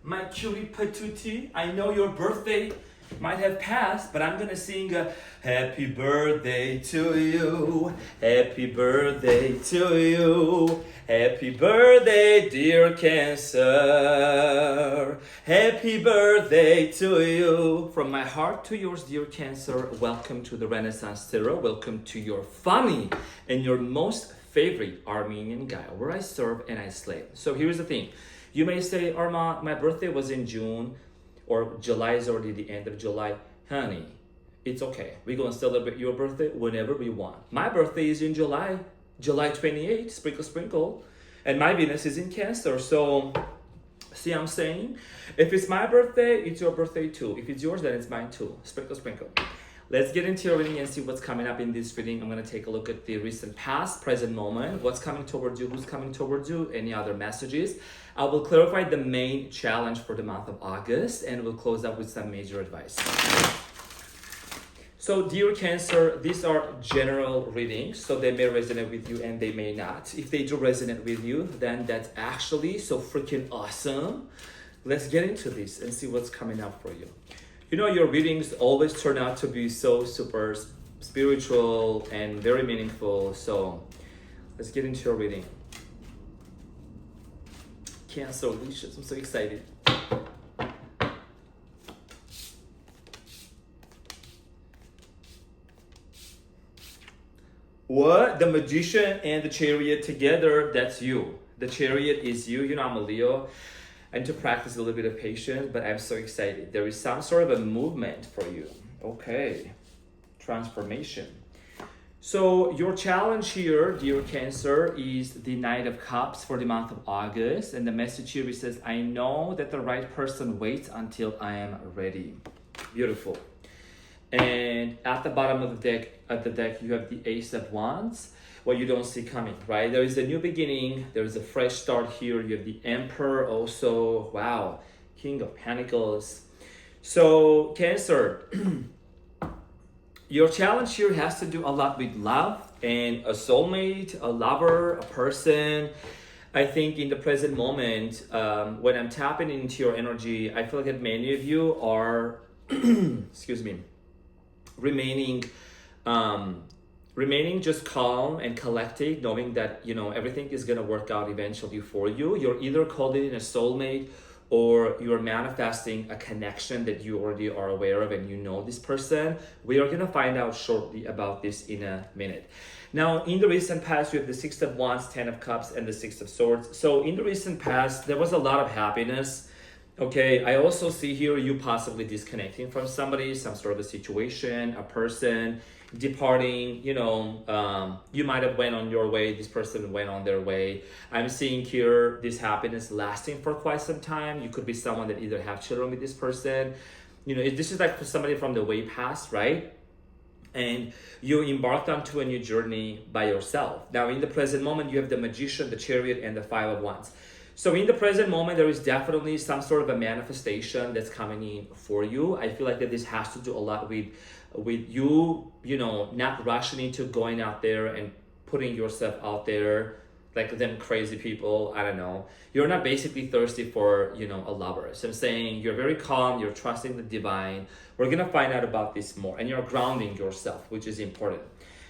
my cutie patootie. I know your birthday might have passed, but I'm gonna sing a happy birthday to you, happy birthday to you, happy birthday dear Cancer, happy birthday to you. From my heart to yours, dear Cancer, welcome to the Renaissance Tarot, welcome to your funny and your most favorite Armenian guy, where I serve and I slay. So here's the thing, you may say, Arman, my birthday was in June, or July is already the end of July. Honey, it's okay. We're going to celebrate your birthday whenever we want. My birthday is in July 28th, sprinkle, sprinkle. And my Venus is in Cancer. So, see what I'm saying? If it's my birthday, it's your birthday too. If it's yours, then it's mine too. Sprinkle, sprinkle. Let's get into your reading and see what's coming up in this reading. I'm going to take a look at the recent past, present moment, what's coming towards you, who's coming towards you, any other messages. I will clarify the main challenge for the month of August, and we'll close up with some major advice. So, dear Cancer, these are general readings, so they may resonate with you and they may not. If they do resonate with you, then that's actually so freaking awesome. Let's get into this and see what's coming up for you. You know, your readings always turn out to be so super spiritual and very meaningful. So let's get into your reading. Cancer, delicious. I'm so excited. What? The Magician and the Chariot together, that's you. The Chariot is you. You know, I'm a Leo. I need to practice a little bit of patience, but I'm so excited. There is some sort of a movement for you. Okay. Transformation. So your challenge here, dear Cancer, is the Knight of Cups for the month of August. And the message here says, I know that the right person waits until I am ready. Beautiful. And at the bottom of the deck, you have the Ace of Wands. What you don't see coming, right? There is a new beginning. There is a fresh start here. You have the Emperor also. Wow. King of Pentacles. So, Cancer, your challenge here has to do a lot with love and a soulmate, a lover, a person. I think in the present moment, when I'm tapping into your energy, I feel like that many of you are, excuse me, remaining just calm and collected, knowing that, you know, everything is going to work out eventually for you. You're either called in a soulmate or you're manifesting a connection that you already are aware of and you know this person. We are going to find out shortly about this in a minute. Now, in the recent past, you have the Six of Wands, Ten of Cups, and the Six of Swords. So in the recent past, there was a lot of happiness. Okay, I also see here you possibly disconnecting from somebody, some sort of a situation, a person, departing, you know, you might have went on your way, this person went on their way. I'm seeing here this happiness lasting for quite some time. You could be someone that either have children with this person. You know, this is like for somebody from the way past, right? And you embarked onto a new journey by yourself. Now, in the present moment, you have the Magician, the Chariot, and the Five of Wands. So in the present moment, there is definitely some sort of a manifestation that's coming in for you. I feel like that this has to do a lot with you, you know, not rushing into going out there and putting yourself out there like them crazy people. I don't know. You're not basically thirsty for, you know, a lover. So I'm saying you're very calm, you're trusting the divine. We're going to find out about this more, and you're grounding yourself, which is important.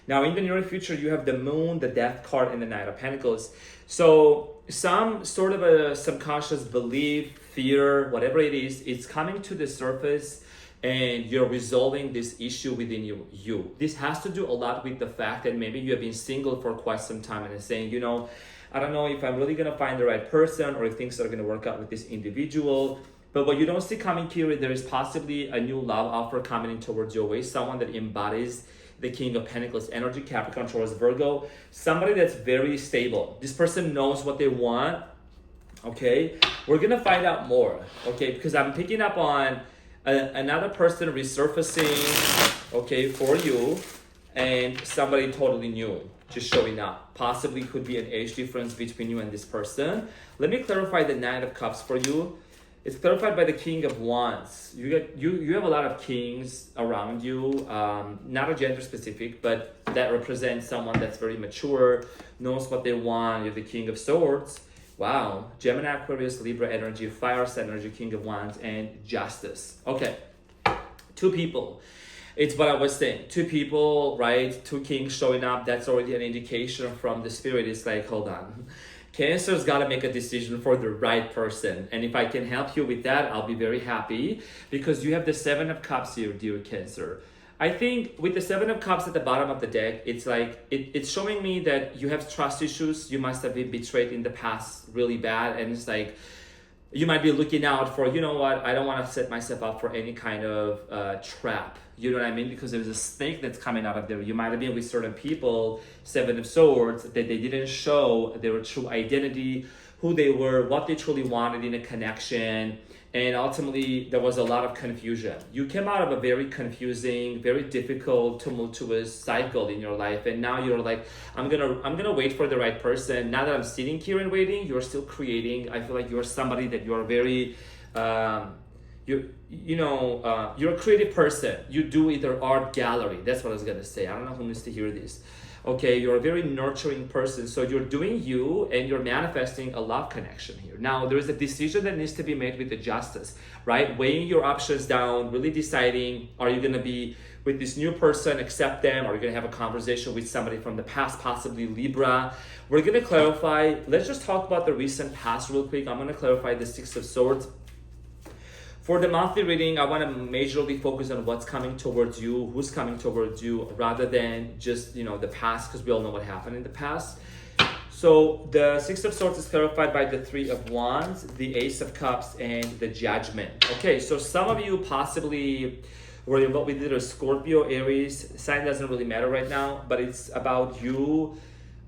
Now, in the near future, you have the Moon, the Death card, and the Knight of Pentacles. So some sort of a subconscious belief, fear, whatever it is, it's coming to the surface and you're resolving this issue within you. This has to do a lot with the fact that maybe you have been single for quite some time and saying, you know, I don't know if I'm really going to find the right person or if things are going to work out with this individual. But what you don't see coming here, there is possibly a new love offer coming in towards your way, someone that embodies the King of Pentacles energy, Capricorn, Taurus, Virgo, somebody that's very stable. This person knows what they want, okay? We're gonna find out more, okay? Because I'm picking up on another person resurfacing, okay, for you, and somebody totally new just showing up. Possibly could be an age difference between you and this person. Let me clarify the Nine of Cups for you. It's clarified by the King of Wands. You have a lot of kings around you, not a gender specific, but that represents someone that's very mature, knows what they want. You have the King of Swords, Wow. Gemini, Aquarius, Libra energy, fire energy, King of Wands, and Justice. Okay. Two people. It's what I was saying. Two people, right? Two kings showing up. That's already an indication from the spirit. It's like, hold on. Cancer's got to make a decision for the right person. And if I can help you with that, I'll be very happy, because you have the Seven of Cups here, dear Cancer. I think with the Seven of Cups at the bottom of the deck, it's like, it's showing me that you have trust issues. You must have been betrayed in the past really bad. And it's like, you might be looking out for, you know what, I don't want to set myself up for any kind of trap. You know what I mean? Because there's a snake that's coming out of there. You might have been with certain people, Seven of Swords, that they didn't show their true identity, who they were, what they truly wanted in a connection. And ultimately, there was a lot of confusion. You came out of a very confusing, very difficult, tumultuous cycle in your life. And now you're like, I'm gonna wait for the right person. Now that I'm sitting here and waiting, you're still creating. I feel like you're somebody that you're very, you're a creative person. You do either art gallery. That's what I was gonna say. I don't know who needs to hear this. Okay, you're a very nurturing person. So you're doing you, and you're manifesting a love connection here. Now, there is a decision that needs to be made with the Justice, right? Weighing your options down, really deciding, are you gonna be with this new person, accept them? Are you gonna have a conversation with somebody from the past, possibly Libra? We're gonna clarify, let's just talk about the recent past real quick. I'm gonna clarify the Six of Swords. For the monthly reading, I want to majorly focus on what's coming towards you, who's coming towards you, rather than just, the past, because we all know what happened in the past. So the Six of Swords is clarified by the Three of Wands, the Ace of Cups, and the Judgment. Okay, so some of you possibly were what we did a Scorpio, Aries. Sign doesn't really matter right now, but it's about you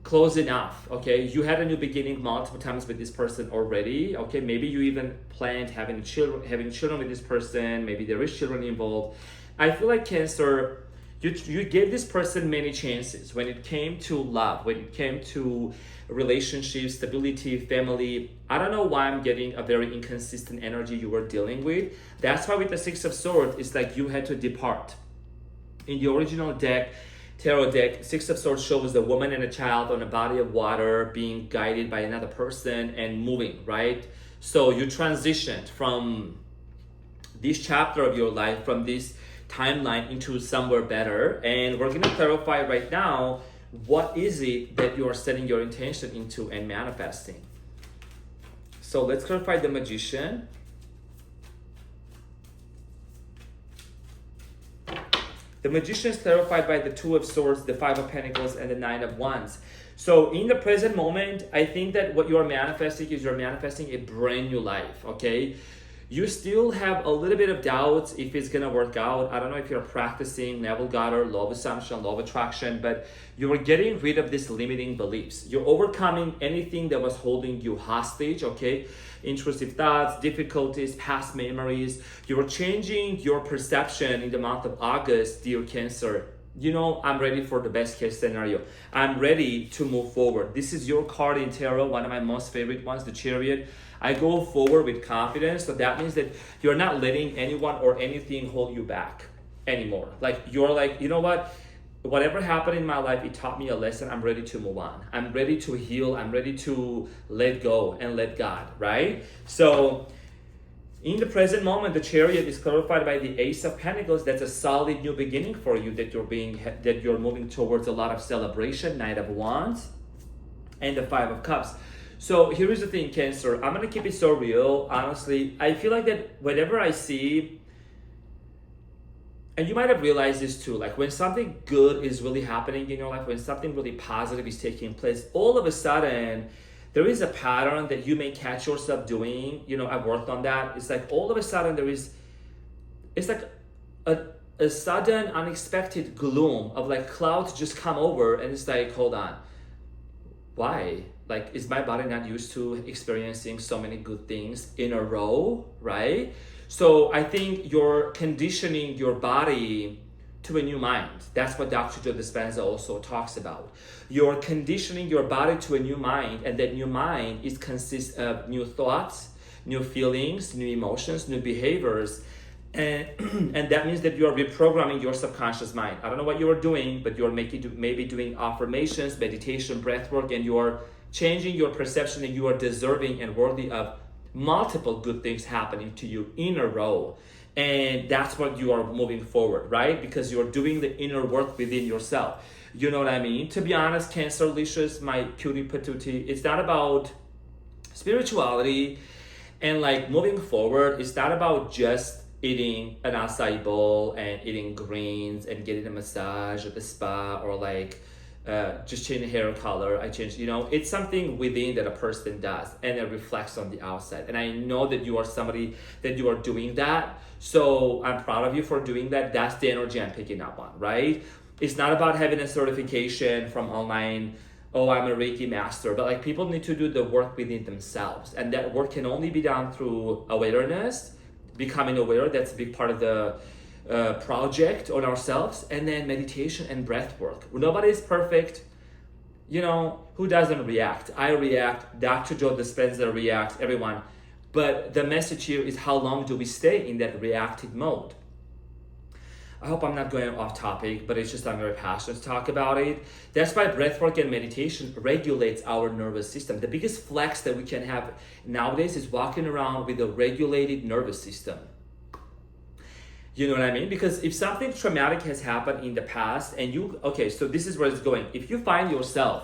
closing off. Okay, you had a new beginning multiple times with this person already. Okay, maybe you even planned having children with this person. Maybe there is children involved. I feel like Cancer, you gave this person many chances when it came to love, when it came to relationships, stability, family. I don't know why I'm getting a very inconsistent energy you were dealing with. That's why with the Six of Swords, it's like you had to depart. In the original deck, tarot deck, Six of Swords shows a woman and a child on a body of water being guided by another person and moving, right? So you transitioned from this chapter of your life, from this timeline, into somewhere better. And we're going to clarify right now, what is it that you are setting your intention into and manifesting? So let's clarify the Magician. The Magician is clarified by the Two of Swords, the Five of Pentacles, and the Nine of Wands. So in the present moment, I think that what you are manifesting is you're manifesting a brand new life, okay? You still have a little bit of doubts if it's gonna work out. I don't know if you're practicing Neville Goddard, law of assumption, law of attraction, but you're getting rid of these limiting beliefs. You're overcoming anything that was holding you hostage, okay? Intrusive thoughts, difficulties, past memories. You're changing your perception in the month of August, dear Cancer. I'm ready for the best case scenario. I'm ready to move forward. This is your card in tarot, one of my most favorite ones, the Chariot. I go forward with confidence. So that means that you're not letting anyone or anything hold you back anymore. Like, you're like, you know what? Whatever happened in my life, it taught me a lesson. I'm ready to move on. I'm ready to heal. I'm ready to let go and let God, right? So in the present moment, the Chariot is clarified by the Ace of Pentacles. That's a solid new beginning for you, that you're moving towards a lot of celebration. Knight of Wands and the Five of Cups. So here is the thing, Cancer. I'm gonna keep it so real. Honestly, I feel like that whenever I see, and you might have realized this too, like when something good is really happening in your life, when something really positive is taking place, all of a sudden there is a pattern that you may catch yourself doing. I've worked on that. It's like all of a sudden it's like a sudden unexpected gloom of like clouds just come over, and it's like, hold on, why? Like, is my body not used to experiencing so many good things in a row, right? So I think you're conditioning your body to a new mind. That's what Dr. Joe Dispenza also talks about. You're conditioning your body to a new mind, and that new mind consists of new thoughts, new feelings, new emotions, new behaviors. And that means that you are reprogramming your subconscious mind. I don't know what you are doing, but you're maybe doing affirmations, meditation, breath work, and you're changing your perception that you are deserving and worthy of multiple good things happening to you in a row. And that's what you are moving forward, right? Because you're doing the inner work within yourself. You know what I mean? To be honest, Cancer Licious, my cutie patootie, it's not about spirituality and like moving forward. It's not about just eating an acai bowl and eating greens and getting a massage at the spa, or like just changing hair color. It's something within that a person does, and it reflects on the outside. And I know that you are somebody that you are doing that. So I'm proud of you for doing that. That's the energy I'm picking up on, right? It's not about having a certification from online. Oh, I'm a Reiki master. But like, people need to do the work within themselves. And that work can only be done through awareness, becoming aware. That's a big part of the project on ourselves. And then meditation and breath work. Nobody's perfect. Who doesn't react? I react. Dr. Joe Dispenza reacts. Everyone. But the message here is, how long do we stay in that reactive mode? I hope I'm not going off topic, but it's just I'm very passionate to talk about it. That's why breathwork and meditation regulates our nervous system. The biggest flex that we can have nowadays is walking around with a regulated nervous system. You know what I mean? Because if something traumatic has happened in the past and so this is where it's going. If you find yourself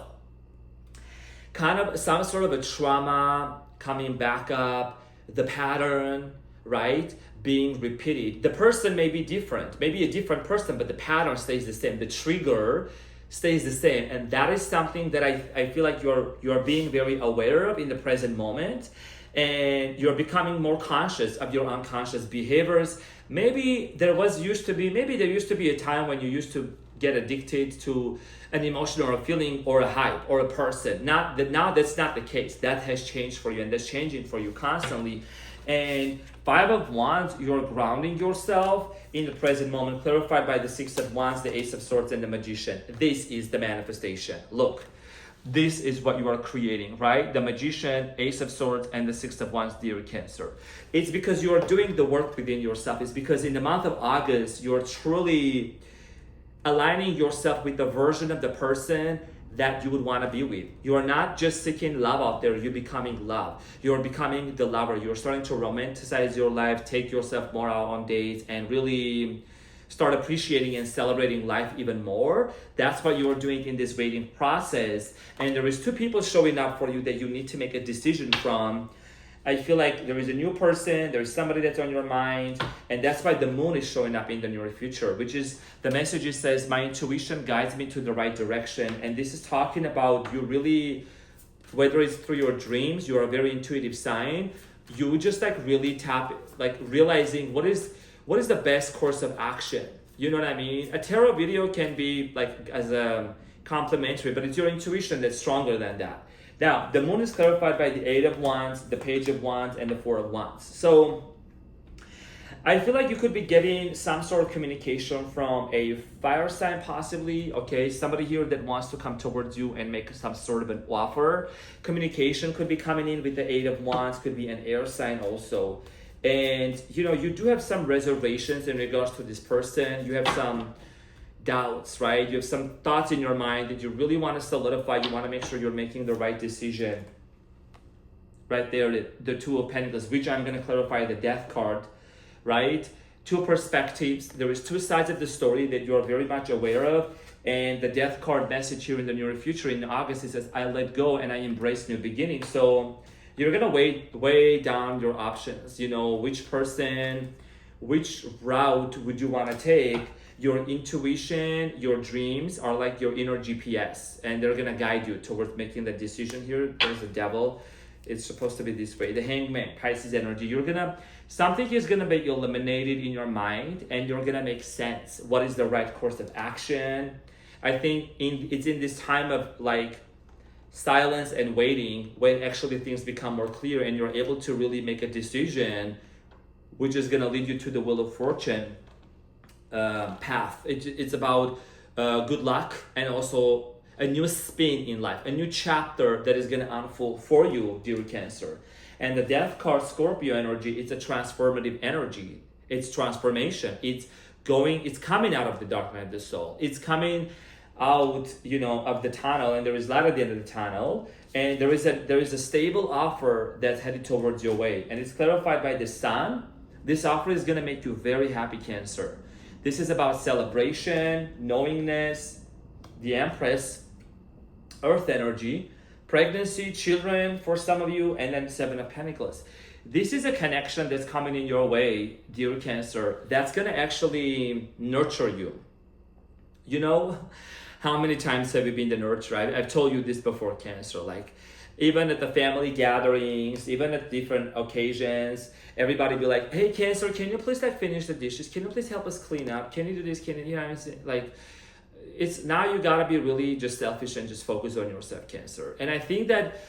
kind of some sort of a trauma coming back up, the pattern, right, being repeated. The person may be different, maybe a different person, but the pattern stays the same. The trigger stays the same. And that is something that I feel like you're being very aware of in the present moment. And you're becoming more conscious of your unconscious behaviors. Maybe there used to be a time when you used to get addicted to an emotion or a feeling or a hype or a person. Now that's not the case. That has changed for you, and that's changing for you constantly. And 5 of Wands, you're grounding yourself in the present moment, clarified by the 6 of Wands, the Ace of Swords, and the Magician. This is the manifestation. Look, this is what you are creating, right? The Magician, Ace of Swords, and the 6 of Wands, dear Cancer. It's because you are doing the work within yourself. It's because in the month of August, you're truly aligning yourself with the version of the person that you would want to be with. You are not just seeking love out there, you're becoming love. You're becoming the lover. You're starting to romanticize your life, take yourself more out on dates, and really start appreciating and celebrating life even more. That's what you're doing in this waiting process. And there is 2 people showing up for you that you need to make a decision from. I feel like there is a new person, there is somebody that's on your mind, and that's why the moon is showing up in the near future, which is, the message says, my intuition guides me to the right direction. And this is talking about you really, whether it's through your dreams, you're a very intuitive sign, you just really realizing what is the best course of action. You know what I mean? A tarot video can be as a complimentary, but it's your intuition that's stronger than that. Now, the moon is clarified by the 8 of Wands, the Page of Wands, and the 4 of Wands. So I feel like you could be getting some sort of communication from a fire sign, possibly, okay? Somebody here that wants to come towards you and make some sort of an offer. Communication could be coming in with the 8 of Wands, could be an air sign also. And, you do have some reservations in regards to this person. You have some doubts, right? You have some thoughts in your mind that you really want to solidify. You want to make sure you're making the right decision. Right there, the 2 of Pentacles, which I'm going to clarify, the Death card, right? 2 perspectives. There is 2 sides of the story that you're very much aware of. And the Death card message here in the near future in August, it says, I let go and I embrace new beginnings. So you're going to weigh down your options. Which person, which route would you want to take? Your intuition, your dreams are like your inner GPS, and they're gonna guide you towards making the decision here. There's a devil. It's supposed to be this way. The Hangman, Pisces energy. Something is gonna be eliminated in your mind, and you're gonna make sense. What is the right course of action? I think it's in this time of silence and waiting when actually things become more clear, and you're able to really make a decision, which is gonna lead you to the Wheel of Fortune path. It's about good luck and also a new spin in life, a new chapter that is going to unfold for you, dear Cancer. And the Death card, Scorpio energy, it's a transformative energy. It's transformation. It's coming out of the dark night of the soul. It's coming out, of the tunnel, and there is light at the end of the tunnel, and there is a stable offer that's headed towards your way, and it's clarified by the sun. This offer is going to make you very happy, Cancer. This is about celebration, knowingness, the Empress, Earth energy, pregnancy, children for some of you, and then Seven of Pentacles. This is a connection that's coming in your way, dear Cancer, that's going to actually nurture you. How many times have you been the nurturer? I've told you this before, Cancer. Like, even at the family gatherings, even at different occasions, everybody be like, hey, Cancer, can you please finish the dishes? Can you please help us clean up? Can you do this? Can you, like, it's now you gotta be really just selfish and just focus on yourself, Cancer. And I think that,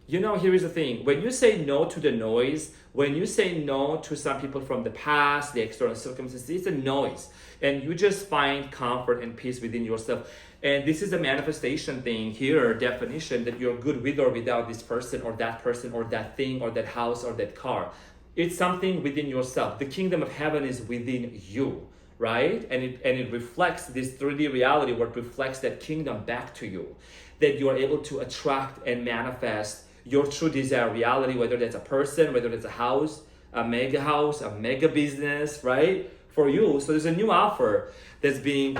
here is the thing. When you say no to the noise, when you say no to some people from the past, the external circumstances, it's a noise. And you just find comfort and peace within yourself. And this is a manifestation thing here, definition that you're good with or without this person or that thing or that house or that car. It's something within yourself. The kingdom of heaven is within you, right? And it reflects this 3D reality, what reflects that kingdom back to you, that you are able to attract and manifest your true desire reality, whether that's a person, whether that's a house, a mega business, right? For you. So there's a new offer that's being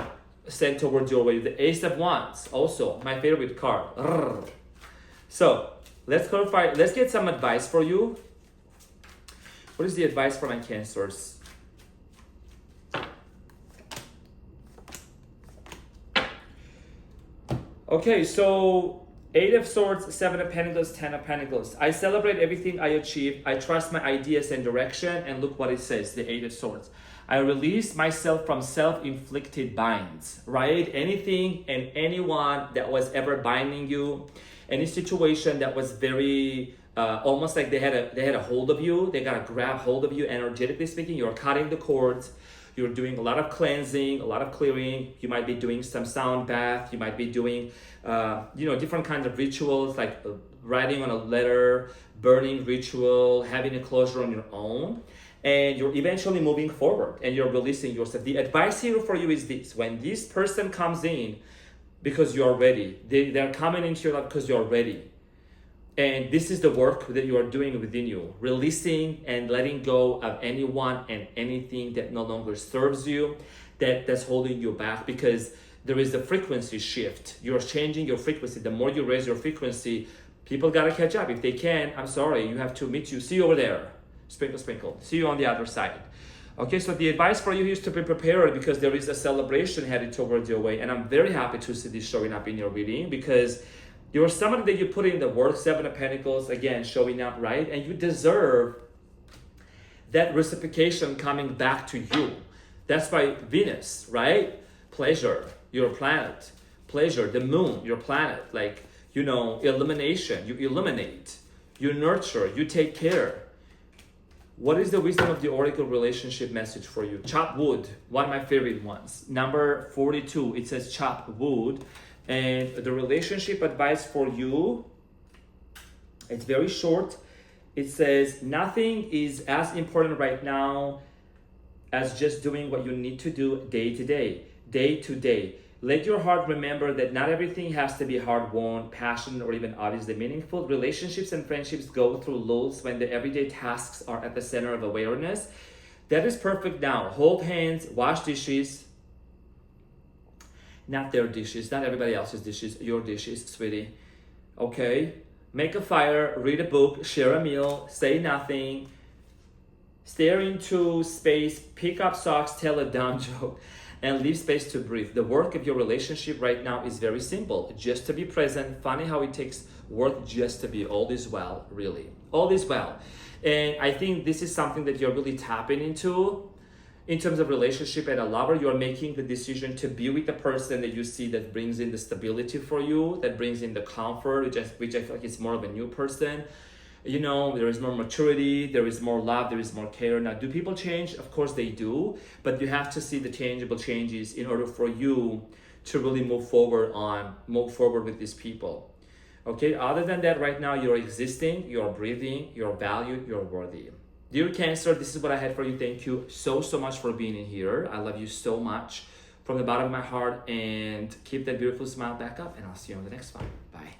sent towards your way. The Ace of Wands, also my favorite card. So let's clarify. Let's get some advice for you. What is the advice for my Cancers? Okay, so 8 of Swords, 7 of Pentacles, 10 of Pentacles. I celebrate everything I achieve. I trust my ideas and direction. And look what it says, the 8 of Swords. I release myself from self-inflicted binds, right? Anything and anyone that was ever binding you, any situation that was very, almost like they had a hold of you, they got to grab hold of you, energetically speaking. You're cutting the cords. You're doing a lot of cleansing, a lot of clearing. You might be doing some sound bath. You might be doing, different kinds of rituals, like writing on a letter, burning ritual, having a closure on your own. And you're eventually moving forward and you're releasing yourself. The advice here for you is this: when this person comes in, because you're ready, they're coming into your life because you're ready. And this is the work that you are doing within you, releasing and letting go of anyone and anything that no longer serves you, that's holding you back, because there is a frequency shift. You're changing your frequency. The more you raise your frequency, people got to catch up. If they can, I'm sorry, you have to meet you. See you over there. Sprinkle, sprinkle. See you on the other side. Okay, so the advice for you is to be prepared, because there is a celebration headed towards your way. And I'm very happy to see this showing up in your reading, because you're somebody that you put in the work, 7 of Pentacles, again, showing up, right? And you deserve that reciprocation coming back to you. That's why Venus, right? Pleasure, your planet. Pleasure, the moon, your planet. Like, illumination, you illuminate, you nurture, you take care. What is the wisdom of the oracle relationship message for you? Chop wood, one of my favorite ones. Number 42, it says chop wood. And the relationship advice for you, it's very short. It says, nothing is as important right now as just doing what you need to do day to day, day to day. Let your heart remember that not everything has to be hard-won, passionate, or even obviously meaningful. Relationships and friendships go through lulls when the everyday tasks are at the center of awareness. That is perfect now. Hold hands, wash dishes. Not their dishes, not everybody else's dishes, your dishes, sweetie. Okay? Make a fire, read a book, share a meal, say nothing, stare into space, pick up socks, tell a dumb joke, and leave space to breathe. The work of your relationship right now is very simple. Just to be present. Funny how it takes work just to be. All is well, really. All is well. And I think this is something that you're really tapping into. In terms of relationship and a lover, you're making the decision to be with the person that you see that brings in the stability for you, that brings in the comfort, which I feel like is more of a new person. There is more maturity, there is more love, there is more care. Now, do people change? Of course they do, but you have to see the tangible changes in order for you to really move forward with these people. Okay, other than that, right now you're existing, you're breathing, you're valued, you're worthy. Dear Cancer, this is what I had for you. Thank you so much for being in here. I love you so much. from the bottom of my heart, and keep that beautiful smile back up, and I'll see you on the next one. Bye.